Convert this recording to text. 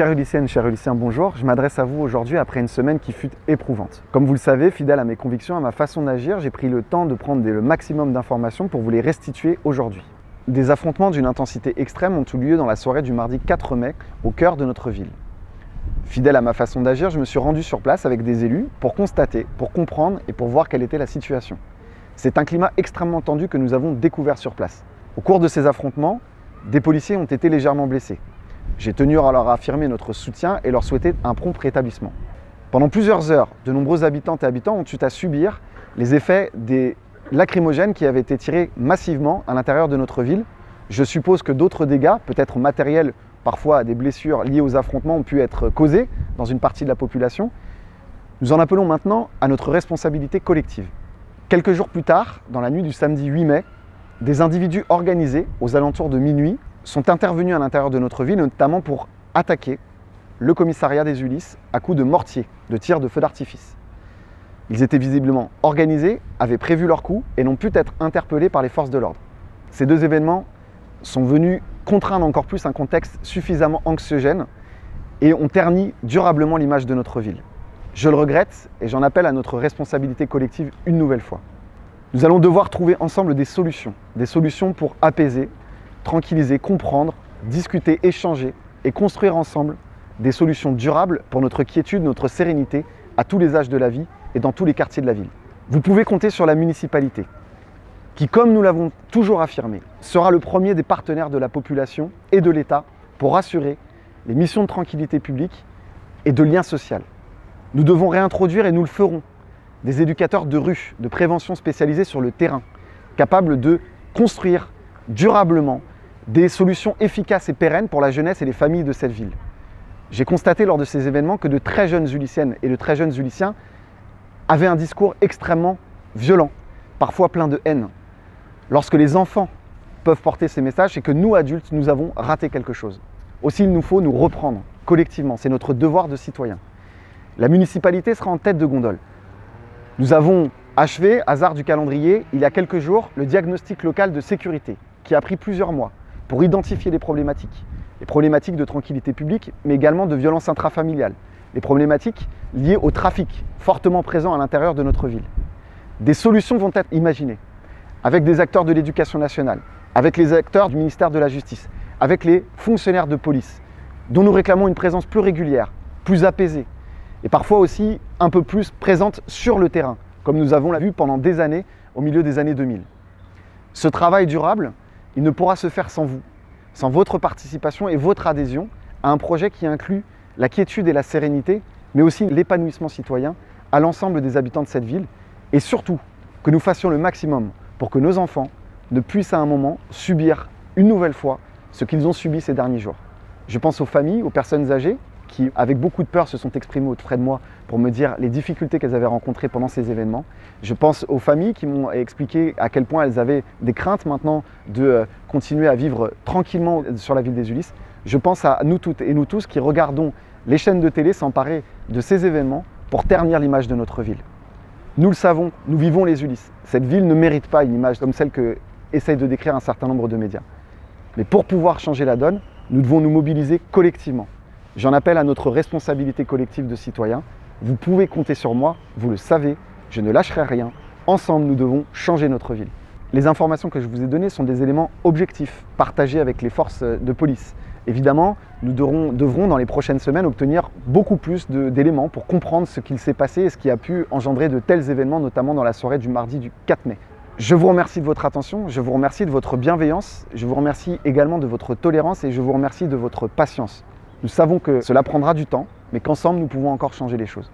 Chères Ulyssiennes, chers Ulyssiens, bonjour. Je m'adresse à vous aujourd'hui après une semaine qui fut éprouvante. Comme vous le savez, fidèle à mes convictions, à ma façon d'agir, j'ai pris le temps de prendre le maximum d'informations pour vous les restituer aujourd'hui. Des affrontements d'une intensité extrême ont eu lieu dans la soirée du mardi 4 mai, au cœur de notre ville. Fidèle à ma façon d'agir, je me suis rendu sur place avec des élus pour constater, pour comprendre et pour voir quelle était la situation. C'est un climat extrêmement tendu que nous avons découvert sur place. Au cours de ces affrontements, des policiers ont été légèrement blessés. J'ai tenu à leur affirmer notre soutien et leur souhaiter un prompt rétablissement. Pendant plusieurs heures, de nombreux habitantes et habitants ont eu à subir les effets des lacrymogènes qui avaient été tirés massivement à l'intérieur de notre ville. Je suppose que d'autres dégâts, peut-être matériels, parfois des blessures liées aux affrontements, ont pu être causés dans une partie de la population. Nous en appelons maintenant à notre responsabilité collective. Quelques jours plus tard, dans la nuit du samedi 8 mai, des individus organisés, aux alentours de minuit, sont intervenus à l'intérieur de notre ville, notamment pour attaquer le commissariat des Ulysses à coups de mortier, de tirs de feu d'artifice. Ils étaient visiblement organisés, avaient prévu leur coup et n'ont pu être interpellés par les forces de l'ordre. Ces deux événements sont venus contraindre encore plus un contexte suffisamment anxiogène et ont terni durablement l'image de notre ville. Je le regrette et j'en appelle à notre responsabilité collective une nouvelle fois. Nous allons devoir trouver ensemble des solutions pour apaiser, tranquilliser, comprendre, discuter, échanger et construire ensemble des solutions durables pour notre quiétude, notre sérénité à tous les âges de la vie et dans tous les quartiers de la ville. Vous pouvez compter sur la municipalité qui, comme nous l'avons toujours affirmé, sera le premier des partenaires de la population et de l'État pour assurer les missions de tranquillité publique et de lien social. Nous devons réintroduire, et nous le ferons, des éducateurs de rue, de prévention spécialisés sur le terrain, capables de construire durablement des solutions efficaces et pérennes pour la jeunesse et les familles de cette ville. J'ai constaté lors de ces événements que de très jeunes Ulyssiennes et de très jeunes Ulyssiens avaient un discours extrêmement violent, parfois plein de haine. Lorsque les enfants peuvent porter ces messages, c'est que nous, adultes, nous avons raté quelque chose. Aussi, il nous faut nous reprendre collectivement. C'est notre devoir de citoyen. La municipalité sera en tête de gondole. Nous avons achevé, hasard du calendrier, il y a quelques jours, le diagnostic local de sécurité, qui a pris plusieurs mois pour identifier les problématiques de tranquillité publique, mais également de violence intrafamiliale, les problématiques liées au trafic fortement présent à l'intérieur de notre ville. Des solutions vont être imaginées avec des acteurs de l'éducation nationale, avec les acteurs du ministère de la Justice, avec les fonctionnaires de police, dont nous réclamons une présence plus régulière, plus apaisée, et parfois aussi un peu plus présente sur le terrain, comme nous avons vu pendant des années au milieu des années 2000. Ce travail durable, il ne pourra se faire sans vous, sans votre participation et votre adhésion à un projet qui inclut la quiétude et la sérénité, mais aussi l'épanouissement citoyen à l'ensemble des habitants de cette ville, et surtout que nous fassions le maximum pour que nos enfants ne puissent à un moment subir une nouvelle fois ce qu'ils ont subi ces derniers jours. Je pense aux familles, aux personnes âgées qui, avec beaucoup de peur, se sont exprimées auprès de moi pour me dire les difficultés qu'elles avaient rencontrées pendant ces événements. Je pense aux familles qui m'ont expliqué à quel point elles avaient des craintes maintenant de continuer à vivre tranquillement sur la ville des Ulysses. Je pense à nous toutes et nous tous qui regardons les chaînes de télé s'emparer de ces événements pour ternir l'image de notre ville. Nous le savons, nous vivons les Ulysses. Cette ville ne mérite pas une image comme celle que essayent de décrire un certain nombre de médias. Mais pour pouvoir changer la donne, nous devons nous mobiliser collectivement. J'en appelle à notre responsabilité collective de citoyens. Vous pouvez compter sur moi, vous le savez, je ne lâcherai rien. Ensemble, nous devons changer notre ville. Les informations que je vous ai données sont des éléments objectifs, partagés avec les forces de police. Évidemment, nous devrons dans les prochaines semaines obtenir beaucoup plus d'éléments pour comprendre ce qu'il s'est passé et ce qui a pu engendrer de tels événements, notamment dans la soirée du mardi du 4 mai. Je vous remercie de votre attention, je vous remercie de votre bienveillance, je vous remercie également de votre tolérance et je vous remercie de votre patience. Nous savons que cela prendra du temps, mais qu'ensemble, nous pouvons encore changer les choses.